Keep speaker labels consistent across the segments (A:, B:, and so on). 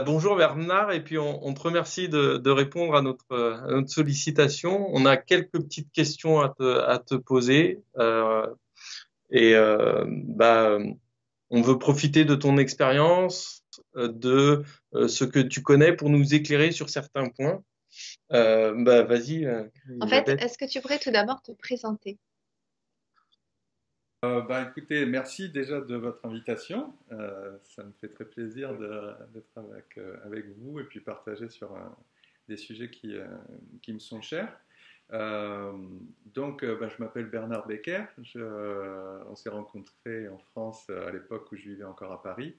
A: Bonjour Bernard, et puis on te remercie de répondre à notre sollicitation. On a quelques petites questions à te poser et on veut profiter de ton expérience, de ce que tu connais pour nous éclairer sur certains points. Vas-y,
B: En fait,
A: Elisabeth.
B: est-ce que tu pourrais tout d'abord te présenter?
C: Écoutez, merci déjà de votre invitation. Ça me fait très plaisir d'être avec vous et puis partager sur des sujets qui me sont chers. Euh, je m'appelle Bernard Becker. On s'est rencontrés en France à l'époque où je vivais encore à Paris.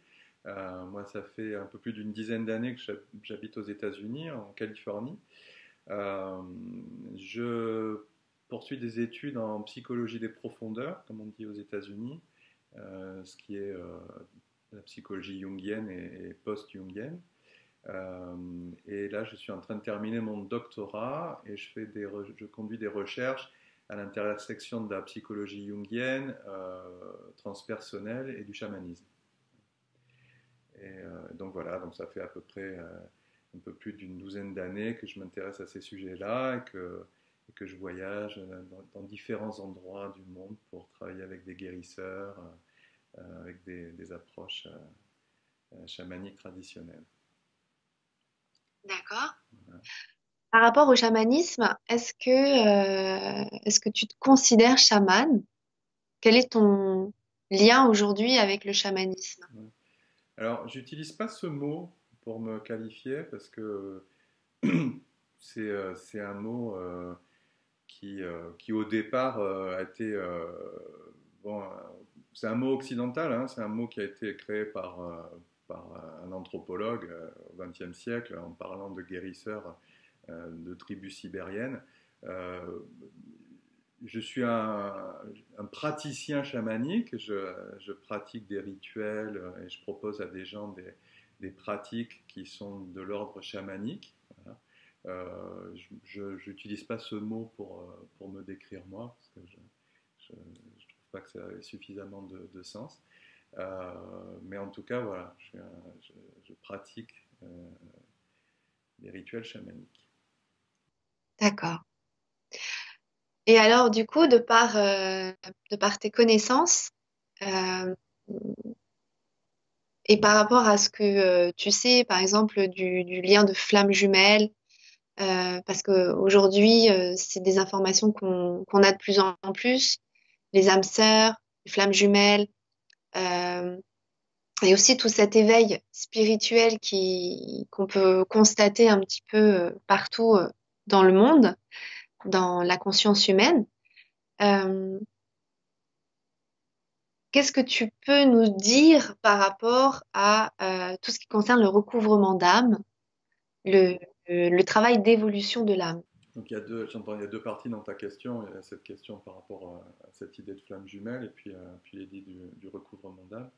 C: Moi, ça fait un peu plus d'une dizaine d'années que j'habite aux États-Unis, en Californie. Euh, je poursuis des études en psychologie des profondeurs, comme on dit aux États-Unis, ce qui est la psychologie jungienne et post-jungienne. Et là, je suis en train de terminer mon doctorat et je conduis des recherches à l'intersection de la psychologie jungienne, transpersonnelle et du chamanisme. Donc voilà, donc ça fait à peu près un peu plus d'une douzaine d'années que je m'intéresse à ces sujets-là et que je voyage dans différents endroits du monde pour travailler avec des guérisseurs, avec des approches chamaniques traditionnelles.
B: D'accord.
C: Voilà.
B: Par rapport au chamanisme, est-ce que tu te considères chaman? Quel est ton lien aujourd'hui avec le chamanisme?
C: Ouais. Alors, j'utilise pas ce mot pour me qualifier parce que c'est un mot qui au départ a été bon, c'est un mot occidental, hein, c'est un mot qui a été créé par un anthropologue au XXe siècle en parlant de guérisseurs de tribus sibériennes. Euh, je suis un praticien chamanique, je pratique des rituels et je propose à des gens des pratiques qui sont de l'ordre chamanique. Voilà. Je n'utilise pas ce mot pour me décrire moi, parce que je ne trouve pas que ça ait suffisamment de sens. Mais en tout cas, voilà, je pratique des rituels chamaniques.
B: D'accord. Et alors, du coup, de par tes connaissances, euh, et par rapport à ce que tu sais, par exemple, du lien de flammes jumelles, parce que aujourd'hui, c'est des informations qu'on a de plus en plus, les âmes sœurs, les flammes jumelles, euh, et aussi tout cet éveil spirituel qu'on peut constater un petit peu partout dans le monde, dans la conscience humaine. Euh, Qu'est-ce que tu peux nous dire par rapport à tout ce qui concerne le recouvrement d'âme, le, le travail d'évolution de l'âme?
C: Donc j'entends, il y a deux parties dans ta question. Il y a cette question par rapport à cette idée de flamme jumelle et puis l'idée du recouvrement d'âme.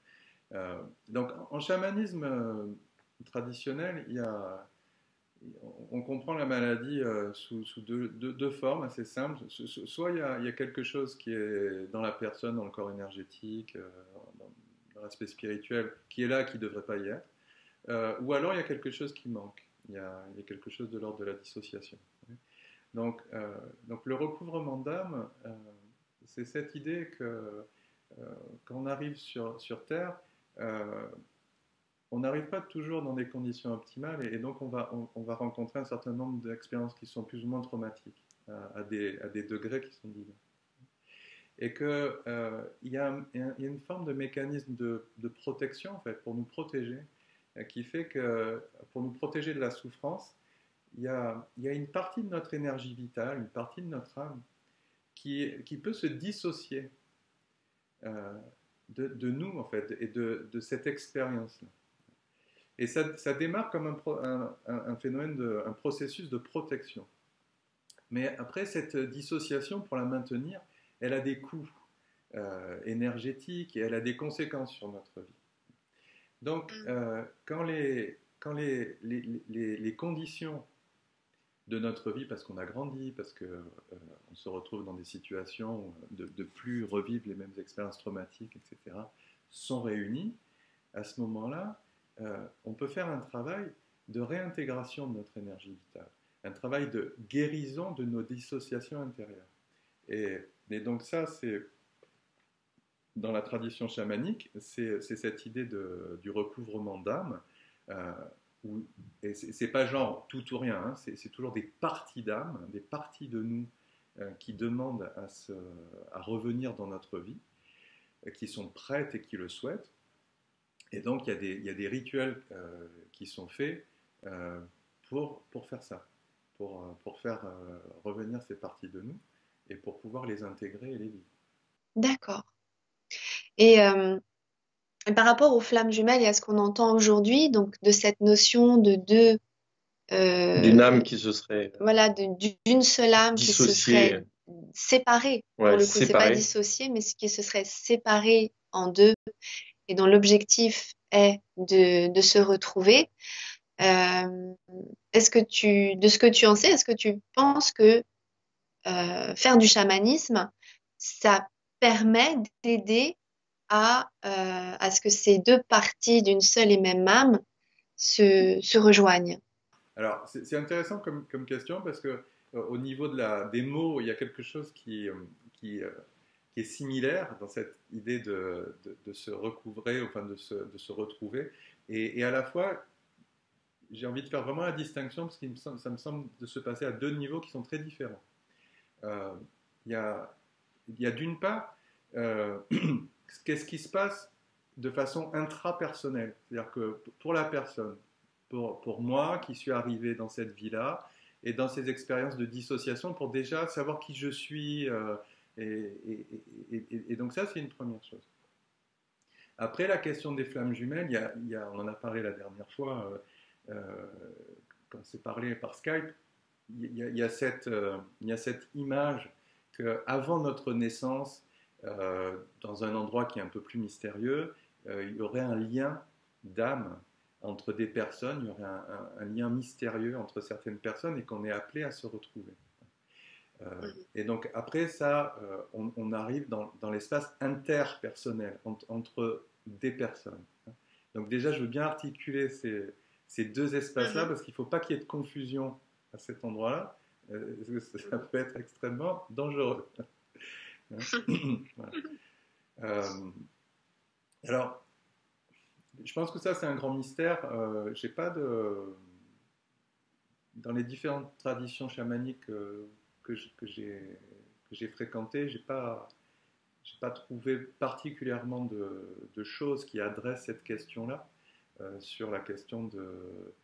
C: Donc en chamanisme traditionnel, on comprend la maladie sous deux formes assez simples. Soit il y a quelque chose qui est dans la personne, dans le corps énergétique, dans l'aspect spirituel, qui est là, qui ne devrait pas y être. Ou alors il y a quelque chose qui manque. Il y a quelque chose de l'ordre de la dissociation. Donc, euh, donc le recouvrement d'âme, c'est cette idée que quand on arrive sur Terre, euh, on n'arrive pas toujours dans des conditions optimales et donc on va rencontrer un certain nombre d'expériences qui sont plus ou moins traumatiques à des degrés qui sont divers. Et qu'il y a une forme de mécanisme de protection en fait, pour nous protéger, qui fait que pour nous protéger de la souffrance, il y a une partie de notre énergie vitale, une partie de notre âme qui peut se dissocier euh, de nous en fait et de cette expérience-là. Et ça démarre comme un phénomène, un processus de protection. Mais après, cette dissociation, pour la maintenir, elle a des coûts énergétiques et elle a des conséquences sur notre vie. Donc, quand les conditions de notre vie, parce qu'on a grandi, parce qu'on se retrouve dans des situations de plus revivre les mêmes expériences traumatiques, etc., sont réunies, à ce moment-là, on peut faire un travail de réintégration de notre énergie vitale, un travail de guérison de nos dissociations intérieures. Et donc ça, c'est dans la tradition chamanique, c'est cette idée du recouvrement d'âme, euh, et c'est pas genre tout ou rien, hein, c'est toujours des parties d'âme, des parties de nous qui demandent à revenir dans notre vie, qui sont prêtes et qui le souhaitent. Et donc il y a des rituels qui sont faits pour faire ça, pour faire revenir ces parties de nous et pour pouvoir les intégrer et les vivre.
B: D'accord. Et par rapport aux flammes jumelles et à ce qu'on entend aujourd'hui, donc de cette notion de deux,
A: D'une âme qui se serait
B: voilà, d'une seule âme qui se
A: dissociée,
B: serait séparée, pour
A: ouais,
B: le coup, c'est pas
A: séparée.
B: dissociée, mais qui se serait séparée en deux et dont l'objectif est de se retrouver. Euh, de ce que tu en sais, est-ce que tu penses que faire du chamanisme, ça permet d'aider à ce que ces deux parties d'une seule et même âme se rejoignent?
C: Alors, c'est intéressant comme question parce que au niveau des mots, il y a quelque chose qui, euh, qui est similaire dans cette idée de se recouvrer, enfin de se retrouver. Et à la fois, j'ai envie de faire vraiment la distinction parce que ça me semble de se passer à deux niveaux qui sont très différents. Euh, Il y a, il y a d'une part, qu'est-ce qui se passe de façon intrapersonnelle. C'est-à-dire que pour la personne, pour moi qui suis arrivé dans cette vie-là et dans ces expériences de dissociation pour déjà savoir qui je suis. Et, et donc ça, c'est une première chose. Après, la question des flammes jumelles, on en a parlé la dernière fois, quand c'est parlé par Skype, il y a cette image qu'avant notre naissance, dans un endroit qui est un peu plus mystérieux, il y aurait un lien d'âme entre des personnes, il y aurait un lien mystérieux entre certaines personnes et qu'on est appelé à se retrouver. Et donc après ça, on arrive dans l'espace interpersonnel, entre des personnes. Donc déjà, je veux bien articuler ces deux espaces-là parce qu'il ne faut pas qu'il y ait de confusion à cet endroit-là. Ça peut être extrêmement dangereux. Voilà. Alors, je pense que ça, c'est un grand mystère. J'ai pas dans les différentes traditions chamaniques que j'ai fréquentées, j'ai pas trouvé particulièrement de choses qui adressent cette question-là, sur la question de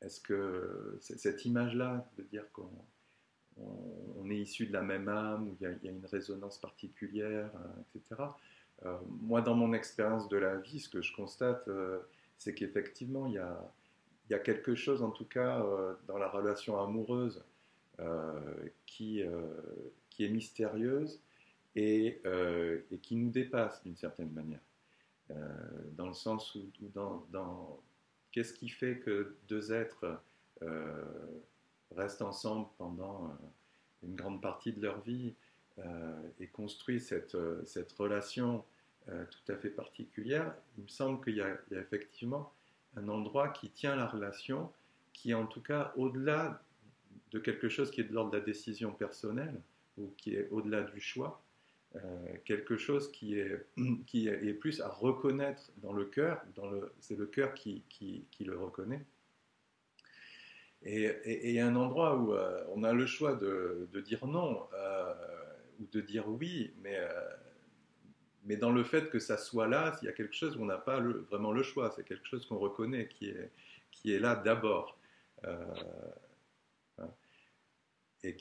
C: est-ce que cette image-là, de dire qu'on est issu de la même âme, où il y a une résonance particulière, etc. Moi, dans mon expérience de la vie, ce que je constate, c'est qu'effectivement, il y a quelque chose, en tout cas, dans la relation amoureuse, euh, qui, euh, qui est mystérieuse et qui nous dépasse d'une certaine manière. Euh, dans le sens où qu'est-ce qui fait que deux êtres euh, restent ensemble pendant une grande partie de leur vie et construisent cette relation tout à fait particulière. Il me semble qu'il y a effectivement un endroit qui tient la relation, qui est en tout cas au-delà de quelque chose qui est de l'ordre de la décision personnelle ou qui est au-delà du choix, quelque chose qui est plus à reconnaître dans le cœur, c'est le cœur qui le reconnaît. Et il y a un endroit où on a le choix de dire non ou de dire oui, mais dans le fait que ça soit là, il y a quelque chose où on n'a pas vraiment le choix, c'est quelque chose qu'on reconnaît, qui est là d'abord. Euh, et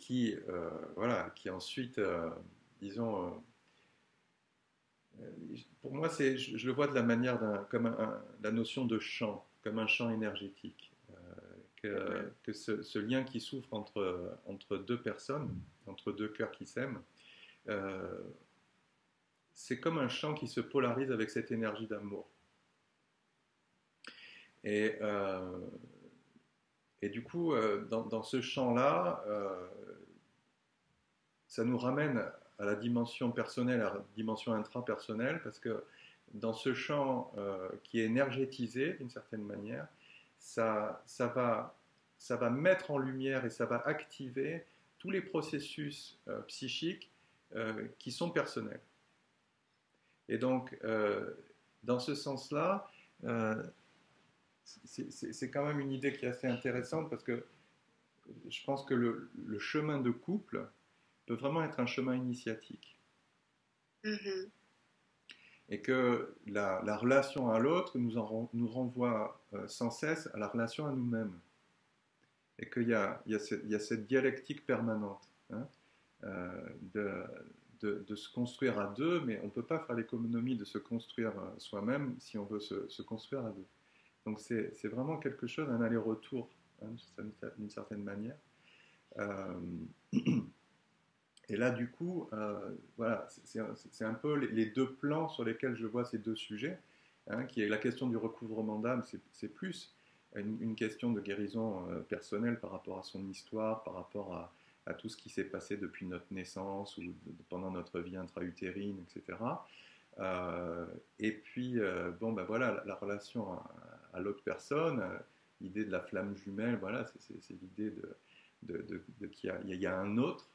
C: voilà, qui ensuite, disons, pour moi, je le vois de la manière comme la notion de champ, comme un champ énergétique. Que ce lien qui souffre entre deux personnes, entre deux cœurs qui s'aiment, euh, c'est comme un champ qui se polarise avec cette énergie d'amour. Et, euh, et du coup, dans ce champ-là, ça nous ramène à la dimension personnelle, à la dimension intrapersonnelle, parce que dans ce champ qui est énergétisé d'une certaine manière, ça va mettre en lumière et ça va activer tous les processus psychiques qui sont personnels. Et donc, dans ce sens-là, c'est quand même une idée qui est assez intéressante parce que je pense que le chemin de couple peut vraiment être un chemin initiatique.
B: Mhm.
C: Et que la relation à l'autre nous renvoie sans cesse à la relation à nous-mêmes. Et qu'il y a cette dialectique permanente, hein, de se construire à deux, mais on ne peut pas faire l'économie de se construire soi-même si on veut se construire à deux. Donc c'est vraiment quelque chose, un aller-retour, hein, d'une certaine manière. Et là, du coup, voilà, c'est un peu les deux plans sur lesquels je vois ces deux sujets, hein, qui est la question du recouvrement d'âme, c'est plus une question de guérison personnelle par rapport à son histoire, par rapport à tout ce qui s'est passé depuis notre naissance ou pendant notre vie intra-utérine, etc. Et puis, bon, ben voilà, la relation à l'autre personne, l'idée de la flamme jumelle, voilà, c'est l'idée qu'il y a un autre.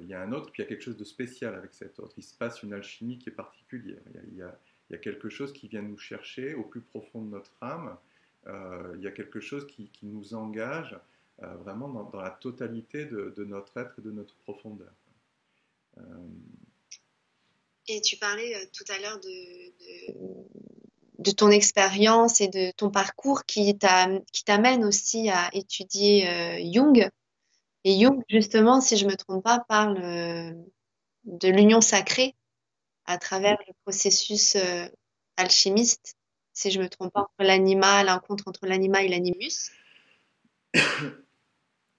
C: Il y a un autre, puis il y a quelque chose de spécial avec cet autre. Il se passe une alchimie qui est particulière. Il y a quelque chose qui vient nous chercher au plus profond de notre âme. Il y a quelque chose qui nous engage vraiment dans la totalité de notre être et de notre profondeur.
B: Et tu parlais tout à l'heure de ton expérience et de ton parcours qui t'amène aussi à étudier Jung. Et Jung, justement, si je me trompe pas, parle de l'union sacrée à travers le processus alchimiste, si je me trompe pas, entre l'animal, l'encontre entre l'animal et l'animus.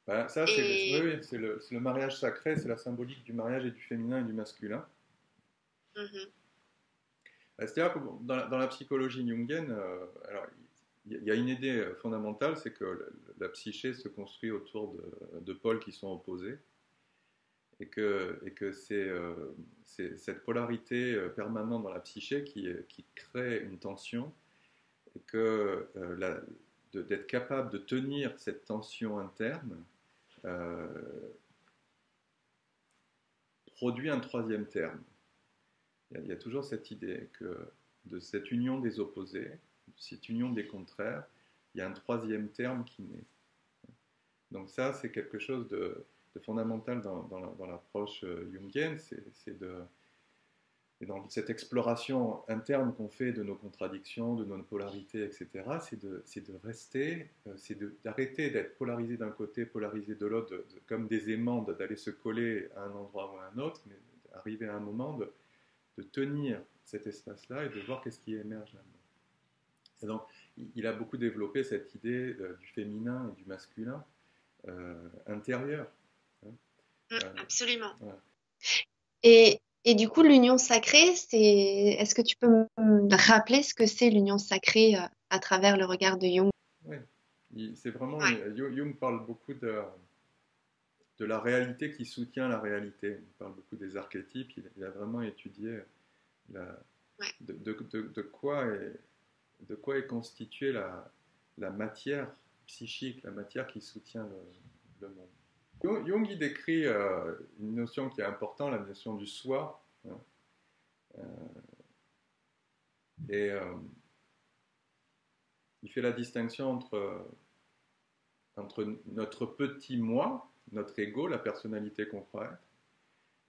C: Ben, ça,
B: Et
C: oui, c'est le mariage sacré, c'est la symbolique du mariage et du féminin et du masculin.
B: Mhm.
C: C'est-à-dire que dans la psychologie jungienne, alors, il y a une idée fondamentale, c'est que la psyché se construit autour de pôles qui sont opposés et que c'est cette polarité permanente dans la psyché qui crée une tension et que d'être capable de tenir cette tension interne euh, produit un troisième terme. Il y a toujours cette idée que de cette union des opposés, cette union des contraires, il y a un troisième terme qui naît. Donc ça, c'est quelque chose de fondamental dans l'approche jungienne, et dans cette exploration interne qu'on fait de nos contradictions, de nos polarités, etc., c'est de rester, d'arrêter d'être polarisé d'un côté, polarisé de l'autre, comme des aimants, d'aller se coller à un endroit ou à un autre, mais d'arriver à un moment de tenir cet espace-là et de voir qu'est-ce qui émerge là-dedans. Et donc, il a beaucoup développé cette idée du féminin et du masculin intérieur. Hein.
B: Absolument.
C: Voilà.
B: Et du coup, l'union sacrée, est-ce que tu peux me rappeler ce que c'est l'union sacrée à travers le regard de Jung?
C: Oui, c'est vraiment,
B: Ouais.
C: Jung parle beaucoup de la réalité qui soutient la réalité. Il parle beaucoup des archétypes, il a vraiment étudié la,
B: Ouais.
C: de quoi est constituée la matière psychique, la matière qui soutient le monde. Jung il décrit une notion qui est importante, la notion du soi. Hein, et il fait la distinction entre notre petit moi, notre ego, la personnalité qu'on croit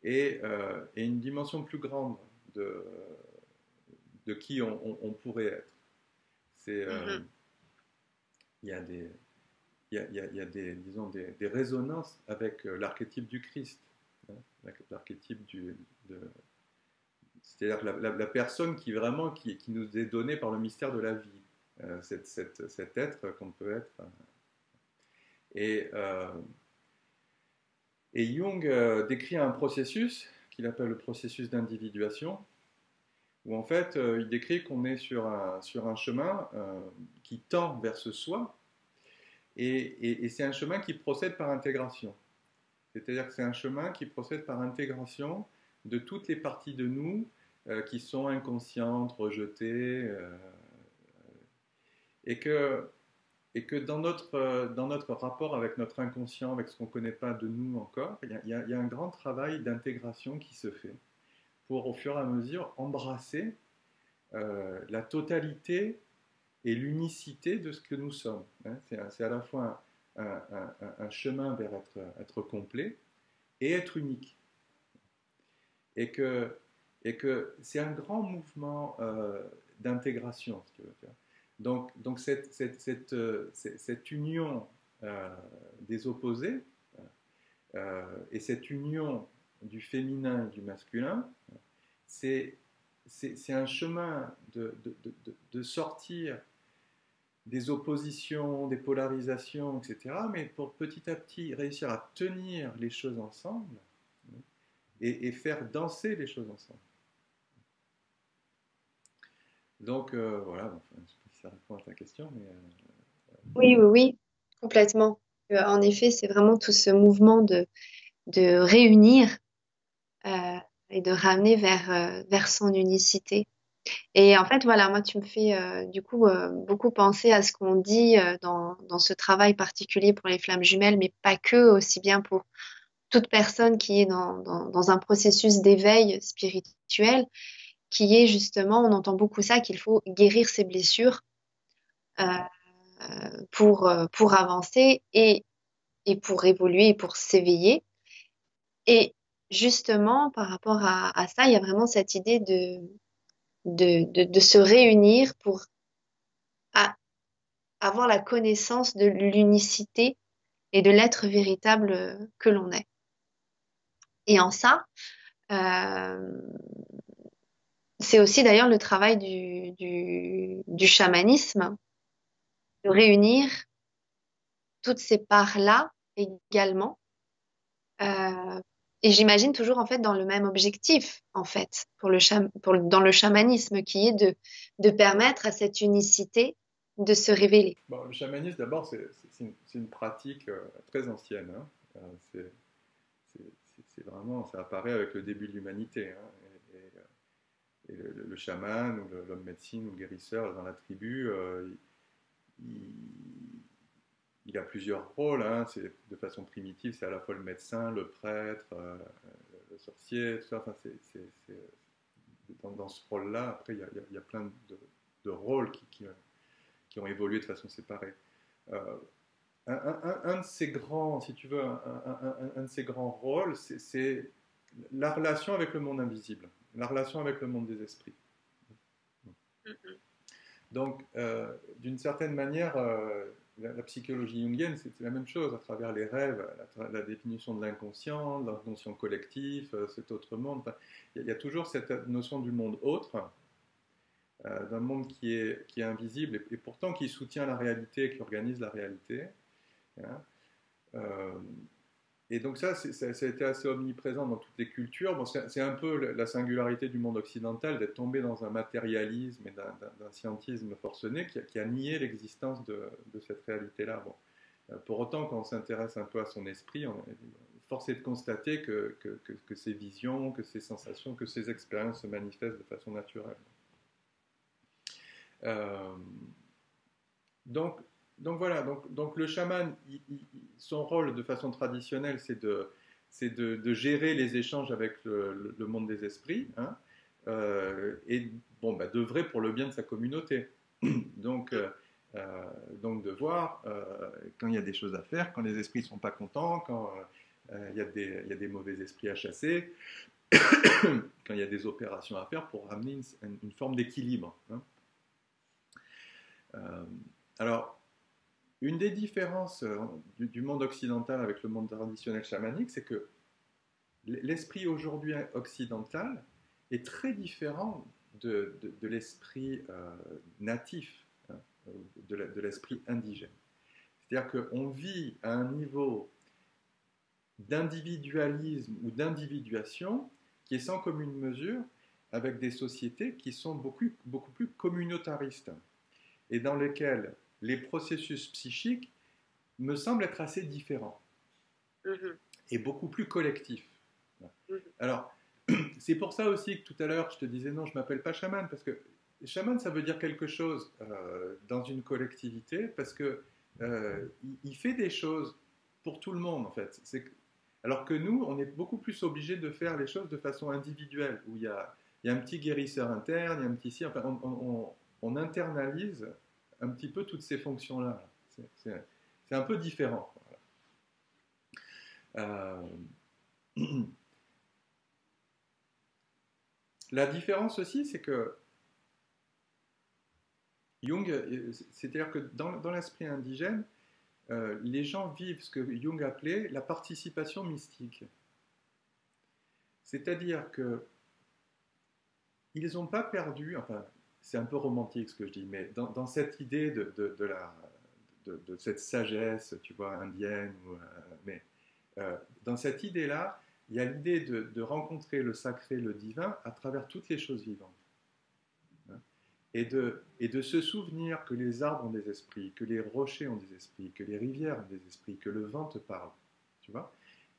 C: être, et une dimension plus grande de qui on pourrait être. C'est,
B: Mhm.
C: il y a des, il y a des, disons, des résonances avec l'archétype du Christ, hein, l'archétype c'est-à-dire la personne qui vraiment qui nous est donnée par le mystère de la vie, cet être qu'on peut être. Et, euh, et Jung décrit un processus qu'il appelle le processus d'individuation, où en fait il décrit qu'on est sur un chemin qui tend vers ce soi, et c'est un chemin qui procède par intégration. C'est-à-dire que c'est un chemin qui procède par intégration de toutes les parties de nous qui sont inconscientes, rejetées, et que, et que dans notre rapport avec notre inconscient, avec ce qu'on ne connaît pas de nous encore, il y a un grand travail d'intégration qui se fait pour, au fur et à mesure, embrasser la totalité et l'unicité de ce que nous sommes. Hein. C'est à la fois un chemin vers être complet et être unique. Et que, et que c'est un grand mouvement d'intégration, si tu veux. Donc cette union des opposés et cette union du féminin et du masculin, c'est un chemin de sortir des oppositions, des polarisations, etc., mais pour petit à petit réussir à tenir les choses ensemble et faire danser les choses ensemble. Donc voilà, enfin, je ne sais pas si ça répond à ta question, mais...
B: Oui, oui, oui, complètement. En effet, c'est vraiment tout ce mouvement de réunir euh, et de ramener vers son unicité. Et en fait, voilà, moi, tu me fais du coup beaucoup penser à ce qu'on dit dans ce travail particulier pour les flammes jumelles, mais pas que, aussi bien pour toute personne qui est dans un processus d'éveil spirituel, qui est justement, on entend beaucoup ça, qu'il faut guérir ses blessures euh, pour avancer et pour évoluer et pour s'éveiller. Et justement, par rapport à ça, il y a vraiment cette idée de se réunir pour a- avoir la connaissance de l'unicité et de l'être véritable que l'on est. Et en ça, euh, c'est aussi d'ailleurs le travail du chamanisme, de réunir toutes ces parts-là également. Euh, et j'imagine toujours en fait dans le même objectif en fait dans le chamanisme qui est de permettre à cette unicité de se révéler.
C: Bon, le chamanisme, d'abord, c'est une pratique très ancienne. Hein. C'est vraiment, ça apparaît avec le début de l'humanité. Hein. Et le chaman ou l'homme médecine ou le guérisseur dans la tribu, il, il a plusieurs rôles. Hein. De façon primitive, c'est à la fois le médecin, le prêtre, le sorcier, tout ça. Enfin, dans ce rôle-là, après, il y a plein de rôles qui ont évolué de façon séparée. Euh, un de ces grands, si tu veux, un de ces grands rôles, c'est la relation avec le monde invisible, la relation avec le monde des esprits. Donc, d'une certaine manière, la psychologie jungienne, c'est la même chose à travers les rêves, la définition de l'inconscient collectif, cet autre monde. Enfin, il y a toujours cette notion du monde autre, d'un monde qui est invisible et pourtant qui soutient la réalité, qui organise la réalité. Hein. Et donc ça a été assez omniprésent dans toutes les cultures. Bon, c'est un peu la singularité du monde occidental d'être tombé dans un matérialisme et d'un scientisme forcené qui a nié l'existence de cette réalité-là. Bon. Pour autant, quand on s'intéresse un peu à son esprit, on est forcé de constater que ces visions, que ces sensations, que ces expériences se manifestent de façon naturelle. Donc voilà, donc le chaman, son rôle de façon traditionnelle, c'est de gérer les échanges avec le monde des esprits, hein, et bon, d'œuvrer pour le bien de sa communauté. Donc de voir quand il y a des choses à faire, quand les esprits ne sont pas contents, quand il y a des mauvais esprits à chasser, quand il y a des opérations à faire pour ramener une forme d'équilibre. Hein. Alors, une des différences du monde occidental avec le monde traditionnel chamanique, c'est que l'esprit aujourd'hui occidental est très différent de l'esprit natif, hein, de l'esprit indigène. C'est-à-dire qu'on vit à un niveau d'individualisme ou d'individuation qui est sans commune mesure avec des sociétés qui sont beaucoup plus communautaristes et dans lesquelles les processus psychiques me semblent être assez différents et beaucoup plus collectifs. Alors, c'est pour ça aussi que tout à l'heure, je te disais non, je ne m'appelle pas chaman, parce que chaman, ça veut dire quelque chose dans une collectivité, parce que il fait des choses pour tout le monde, en fait. Alors que nous, on est beaucoup plus obligés de faire les choses de façon individuelle, où il y a un petit guérisseur interne, il y a un petit si, enfin, on internalise un petit peu toutes ces fonctions-là. C'est un peu différent. Voilà. La différence aussi, c'est que Jung, c'est-à-dire que dans l'esprit indigène, les gens vivent ce que Jung appelait la participation mystique. C'est-à-dire que ils n'ont pas perdu, enfin, c'est un peu romantique ce que je dis, mais dans cette idée de cette sagesse, tu vois, indienne, mais dans cette idée-là, il y a l'idée de rencontrer le sacré, le divin, à travers toutes les choses vivantes. Et de se souvenir que les arbres ont des esprits, que les rochers ont des esprits, que les rivières ont des esprits, que le vent te parle. Tu vois,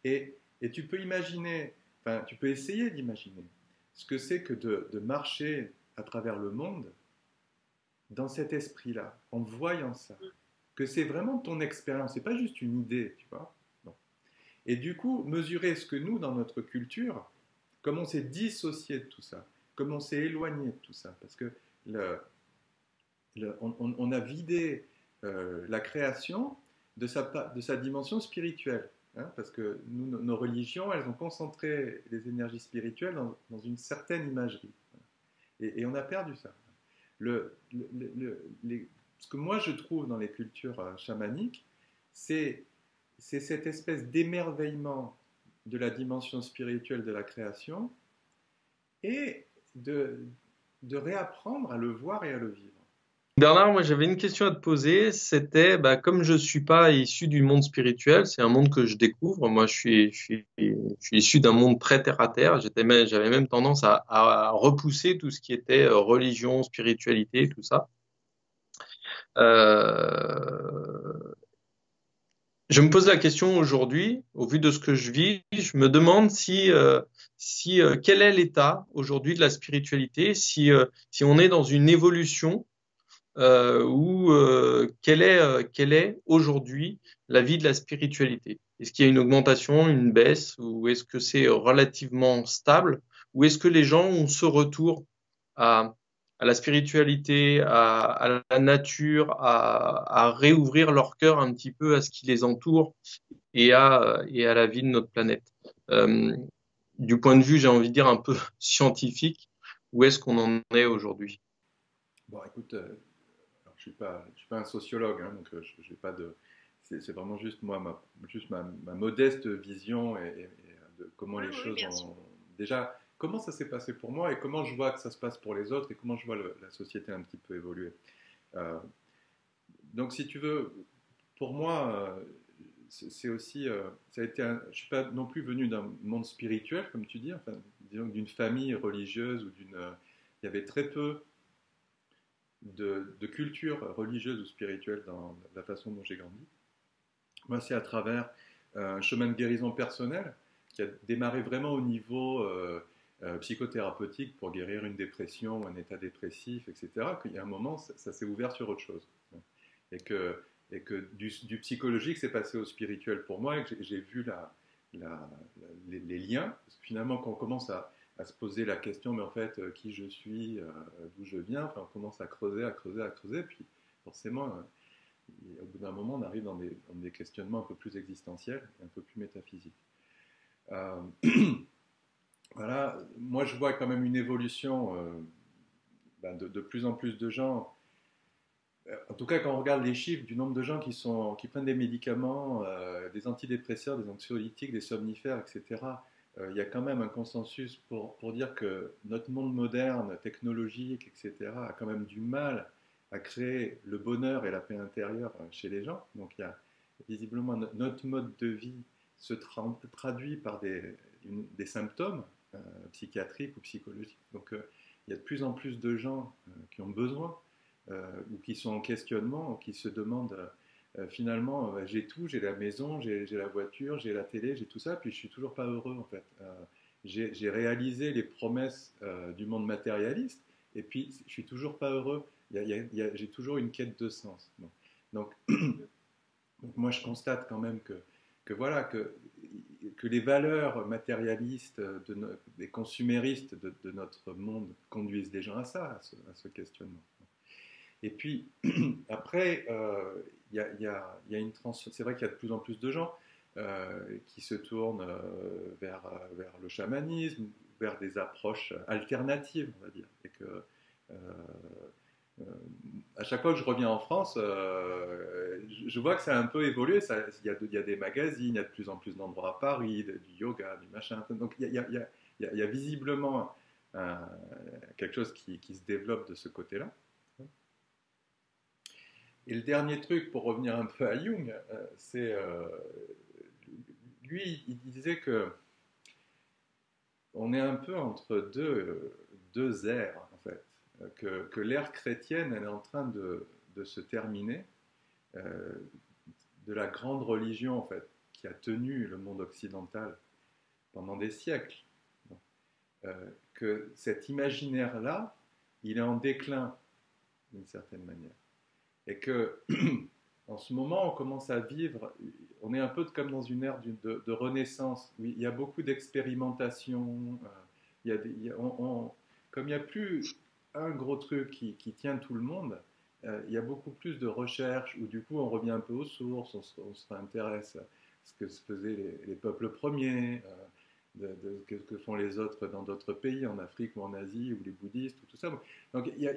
C: et tu peux imaginer, enfin, tu peux essayer d'imaginer ce que c'est que de marcher à travers le monde dans cet esprit-là, en voyant ça, que c'est vraiment ton expérience, c'est pas juste une idée, tu vois. Non. Et du coup, mesurer ce que nous, dans notre culture, comment on s'est dissocié de tout ça, comment on s'est éloigné de tout ça, parce que on a vidé la création de sa dimension spirituelle. Hein, parce que nous, nos religions, elles ont concentré les énergies spirituelles dans une certaine imagerie. Et on a perdu ça. Ce que moi je trouve dans les cultures chamaniques, c'est cette espèce d'émerveillement de la dimension spirituelle de la création et de réapprendre à le voir et à le vivre.
A: Bernard, moi j'avais une question à te poser, c'était comme je suis pas issu du monde spirituel, c'est un monde que je découvre, moi je suis issu d'un monde très terre à terre, j'avais même tendance à repousser tout ce qui était religion, spiritualité, tout ça. Euh, je me pose la question aujourd'hui, au vu de ce que je vis, je me demande si quel est l'état aujourd'hui de la spiritualité, si on est dans une évolution ou quelle est aujourd'hui la vie de la spiritualité? Est-ce qu'il y a une augmentation, une baisse, ou est-ce que c'est relativement stable, ou est-ce que les gens ont ce retour à, à la spiritualité, à la nature, à réouvrir leur cœur un petit peu à ce qui les entoure et à la vie de notre planète? Euh, du point de vue, j'ai envie de dire, un peu scientifique, où est-ce qu'on en est aujourd'hui?
C: Bon, écoute, alors, je suis pas un sociologue, hein, donc j'ai pas de. C'est vraiment juste moi, ma modeste vision et de comment
B: Oui,
C: les
B: oui,
C: choses
B: bien sûr.
C: ont. Déjà, comment ça s'est passé pour moi et comment je vois que ça se passe pour les autres et comment je vois la société un petit peu évoluer. Euh, donc, si tu veux, pour moi, c'est aussi. Ça a été je suis pas non plus venu d'un monde spirituel, comme tu dis, enfin, disons d'une famille religieuse ou d'une. Il y avait très peu de culture religieuse ou spirituelle dans la façon dont j'ai grandi. Moi, c'est à travers un chemin de guérison personnelle qui a démarré vraiment au niveau psychothérapeutique pour guérir une dépression, un état dépressif, etc., qu'il y a un moment, ça s'est ouvert sur autre chose. Et que, et que du psychologique, c'est passé au spirituel pour moi et que j'ai vu les liens. Parce que finalement, quand on commence à se poser la question, mais en fait, qui je suis, d'où je viens, enfin, on commence à creuser, à creuser, à creuser, puis forcément, au bout d'un moment, on arrive dans des questionnements un peu plus existentiels, un peu plus métaphysiques. Euh, voilà, moi je vois quand même une évolution de plus en plus de gens. En tout cas, quand on regarde les chiffres du nombre de gens qui prennent des médicaments, des antidépresseurs, des anxiolytiques, des somnifères, etc., il y a quand même un consensus pour dire que notre monde moderne, technologique, etc., a quand même du mal à créer le bonheur et la paix intérieure chez les gens. Donc il y a visiblement notre mode de vie se traduit par des symptômes psychiatriques ou psychologiques. Donc il y a de plus en plus de gens qui ont besoin ou qui sont en questionnement, ou qui se demandent finalement, j'ai tout, j'ai la maison, j'ai la voiture, j'ai la télé, j'ai tout ça, puis je suis toujours pas heureux en fait. j'ai réalisé les promesses du monde matérialiste, et puis je suis toujours pas heureux. J'ai toujours une quête de sens. Bon. Donc, donc, moi, je constate quand même que voilà, que les valeurs matérialistes, des consuméristes de notre monde conduisent des gens à ça, à ce questionnement. Et puis, après, c'est vrai qu'il y a de plus en plus de gens qui se tournent vers le chamanisme, vers des approches alternatives, on va dire. Et que, euh, à chaque fois que je reviens en France, je vois que ça a un peu évolué. Il y a des magazines, il y a de plus en plus d'endroits à Paris, du yoga, du machin. Donc il y a visiblement quelque chose qui se développe de ce côté-là. Et le dernier truc, pour revenir un peu à Jung, c'est lui, il disait que on est un peu entre deux ères, en fait. Que l'ère chrétienne, elle est en train de se terminer, de la grande religion, en fait, qui a tenu le monde occidental pendant des siècles. Que cet imaginaire-là, il est en déclin, d'une certaine manière. Et que, en ce moment, on commence à vivre, on est un peu comme dans une ère de renaissance, où il y a beaucoup d'expérimentation, comme il n'y a plus un gros truc qui tient tout le monde, il y a beaucoup plus de recherches, où du coup on revient un peu aux sources, on se réintéresse à ce que se faisaient les peuples premiers, de ce que font les autres dans d'autres pays, en Afrique ou en Asie, ou les bouddhistes, ou tout ça. Donc il y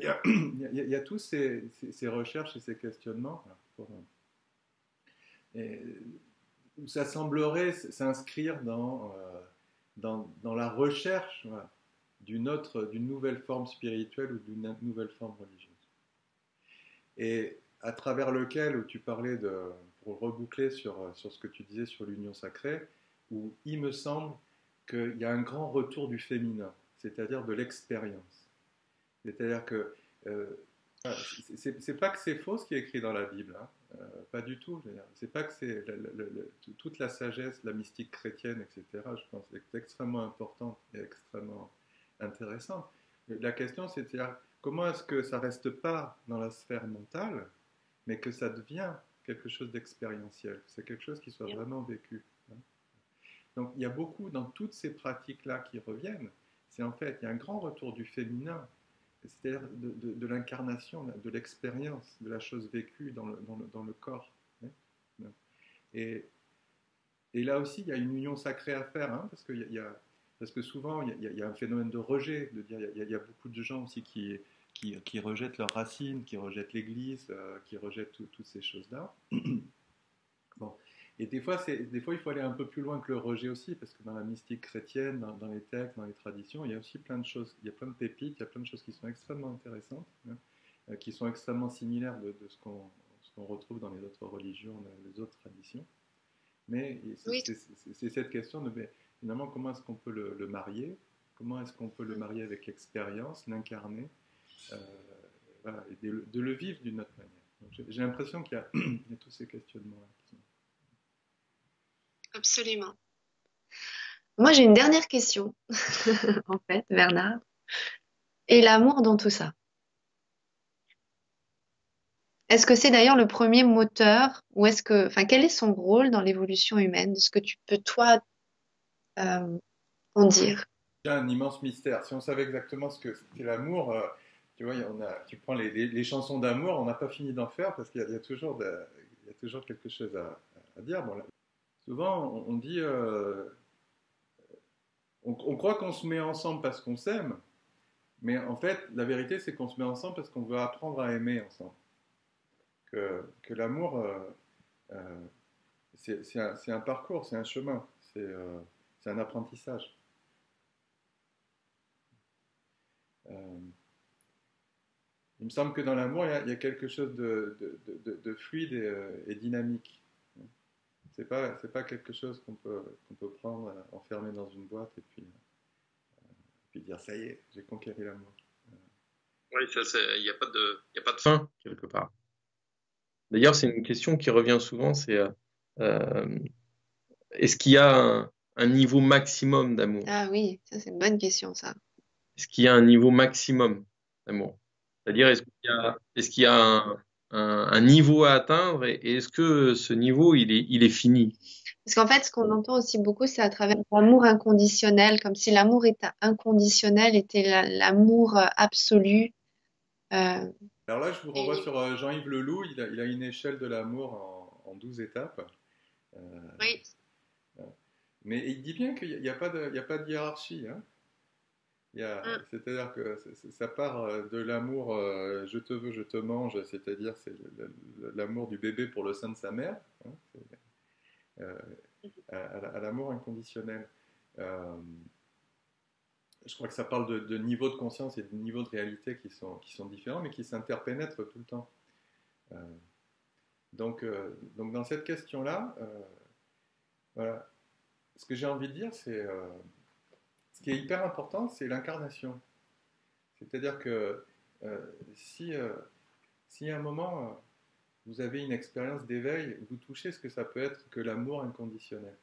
C: a tous ces recherches et ces questionnements et, où ça semblerait s'inscrire dans la recherche, voilà, d'une nouvelle forme spirituelle ou d'une nouvelle forme religieuse. Et à travers lequel, où tu parlais pour reboucler sur ce que tu disais sur l'union sacrée, où il me semble qu'il y a un grand retour du féminin, c'est-à-dire de l'expérience. C'est-à-dire que c'est pas que c'est faux ce qui est écrit dans la Bible, hein, pas du tout. C'est pas que c'est toute la sagesse, la mystique chrétienne, etc. Je pense est extrêmement importante et extrêmement intéressante. La question, c'est comment est-ce que ça reste pas dans la sphère mentale, mais que ça devient quelque chose d'expérientiel, que c'est quelque chose qui soit vraiment vécu. Hein. Donc il y a beaucoup dans toutes ces pratiques-là qui reviennent. C'est en fait, il y a un grand retour du féminin, c'est-à-dire de l'incarnation, de l'expérience, de la chose vécue dans le corps. Hein. Et là aussi, il y a une union sacrée à faire, hein, parce que souvent, il y a un phénomène de rejet, de dire, il y a beaucoup de gens aussi qui rejettent leurs racines, qui rejettent l'Église, qui rejettent toutes ces choses-là. Bon. Et des fois, il faut aller un peu plus loin que le rejet aussi, parce que dans la mystique chrétienne, dans les textes, dans les traditions, il y a aussi plein de choses, il y a plein de pépites, il y a plein de choses qui sont extrêmement intéressantes, hein, qui sont extrêmement similaires de ce qu'on retrouve dans les autres religions, dans les autres traditions. Mais c'est cette question de, mais, finalement, comment est-ce qu'on peut le marier? Comment est-ce qu'on peut le marier avec l'expérience, l'incarner, voilà, et de le vivre d'une autre manière. J'ai l'impression qu'il y a tous ces questionnements-là qui sont...
B: Absolument. Moi, j'ai une dernière question, en fait, Bernard. Et l'amour dans tout ça? Est-ce que c'est d'ailleurs le premier moteur ou enfin, quel est son rôle dans l'évolution humaine? De ce que tu peux, toi, en dire?
C: C'est un immense mystère. Si on savait exactement ce que c'était l'amour, tu vois, tu prends les chansons d'amour, on n'a pas fini d'en faire parce qu'il y a toujours quelque chose à dire. Bon, là, souvent, on dit, on croit qu'on se met ensemble parce qu'on s'aime, mais en fait, la vérité, c'est qu'on se met ensemble parce qu'on veut apprendre à aimer ensemble. Que l'amour, c'est un parcours, c'est un chemin, c'est un apprentissage. Il me semble que dans l'amour, il y a quelque chose de fluide et dynamique. C'est pas quelque chose qu'on peut prendre, enfermer dans une boîte et puis dire ça y est, j'ai conquéri l'amour.
A: Oui, il n'y a pas de fin quelque part. D'ailleurs, c'est une question qui revient souvent, c'est est-ce qu'il y a un niveau maximum d'amour?
B: Ah oui, ça c'est une bonne question, ça.
A: Est-ce qu'il y a un niveau maximum d'amour? C'est-à-dire, est-ce qu'il y a un niveau à atteindre et est-ce que ce niveau, il est fini?
B: Parce qu'en fait, ce qu'on entend aussi beaucoup, c'est à travers l'amour inconditionnel, comme si l'amour était inconditionnel, était l'amour absolu. Euh,
C: Alors là, je vous renvoie
B: et-
C: sur Jean-Yves Leloup. Il a une échelle de l'amour en 12 étapes. Euh,
B: oui.
C: mais il dit bien qu'il n'y a, il y a pas de hiérarchie. Hein.
B: Mm.
C: C'est-à-dire que ça part de l'amour je te veux, je te mange, c'est-à-dire c'est l'amour du bébé pour le sein de sa mère, hein, euh, à l'amour inconditionnel. Euh, je crois que ça parle de niveaux de conscience et de niveaux de réalité qui sont différents, mais qui s'interpénètrent tout le temps. Euh, donc dans cette question-là, voilà, ce que j'ai envie de dire, c'est ce qui est hyper important, c'est l'incarnation. C'est-à-dire que euh, si, euh, si à un moment vous avez une expérience d'éveil, vous touchez ce que ça peut être que l'amour inconditionnel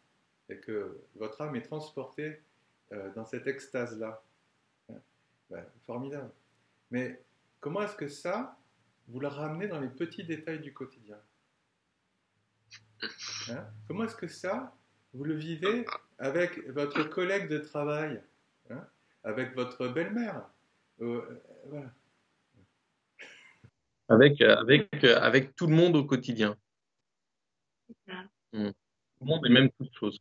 C: et que votre âme est transportée dans cette extase-là. Hein, ben, formidable. Mais comment est-ce que ça, vous le ramenez dans les petits détails du quotidien? Hein? Comment est-ce que ça, vous le vivez avec votre collègue de travail, hein? Avec votre belle-mère? Euh, voilà.
A: Avec tout le monde au quotidien. Mm. Tout le monde et même toute chose.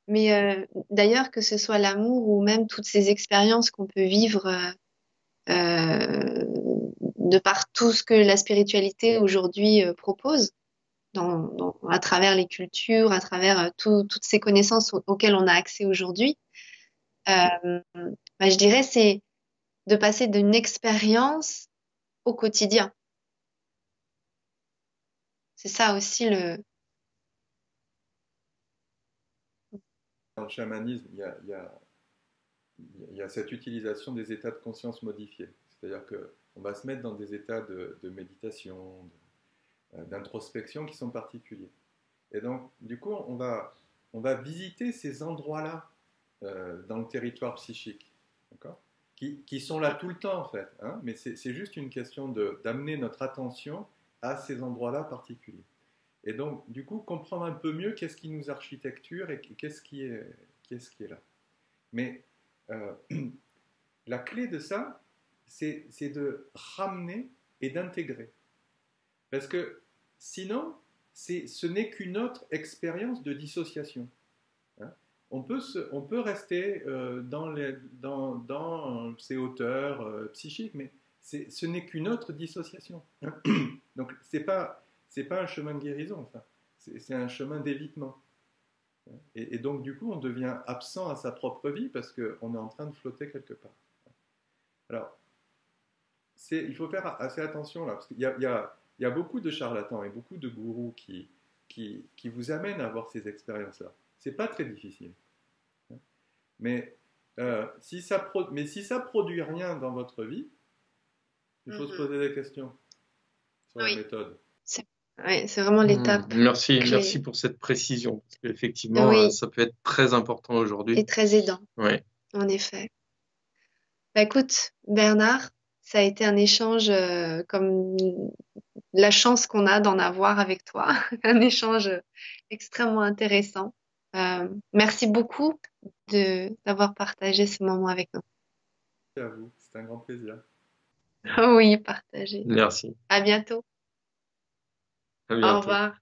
B: Mais d'ailleurs, que ce soit l'amour ou même toutes ces expériences qu'on peut vivre de par tout ce que la spiritualité aujourd'hui propose, à travers les cultures, à travers toutes ces connaissances auxquelles on a accès aujourd'hui, euh, bah, je dirais c'est de passer d'une expérience au quotidien. C'est ça aussi le.
C: Dans le chamanisme, il y a cette utilisation des états de conscience modifiés. C'est-à-dire qu'on va se mettre dans des états de méditation, d'introspection qui sont particuliers. Et donc, du coup, on va visiter ces endroits-là dans le territoire psychique, d'accord, qui sont là tout le temps, en fait. Hein, mais c'est juste une question d'amener notre attention à ces endroits-là particuliers. Et donc, du coup, comprendre un peu mieux qu'est-ce qui nous architecture et qu'est-ce qui est là. Mais euh, la clé de ça, c'est de ramener et d'intégrer. Parce que sinon, ce n'est qu'une autre expérience de dissociation. Hein. On peut rester dans ces hauteurs psychiques, mais ce n'est qu'une autre dissociation. Hein. Donc, c'est pas un chemin de guérison, enfin. C'est un chemin d'évitement. Et donc, du coup, on devient absent à sa propre vie parce qu'on est en train de flotter quelque part. Alors, il faut faire assez attention là, parce il y a beaucoup de charlatans et beaucoup de gourous qui vous amènent à avoir ces expériences-là. C'est pas très difficile. Hein. Mais, si ça produit rien dans votre vie, il faut se
B: Mhm.
C: poser des questions sur la
B: Oui,
C: méthode.
B: c'est ouais, c'est vraiment l'étape
A: Merci
B: clé.
A: pour cette précision. Parce qu'effectivement,
B: Oui,
A: ça peut être très important
B: et
A: aujourd'hui.
B: très aidant,
A: Ouais.
B: en effet. Bah, écoute, Bernard, ça a été un échange comme la chance qu'on a d'en avoir avec toi, un échange extrêmement intéressant. Merci beaucoup d'avoir partagé ce moment avec nous.
C: Merci à vous, c'est un grand plaisir.
B: Oui, partagé.
A: Merci.
B: À bientôt.
A: À
B: Au
A: bientôt.
B: revoir.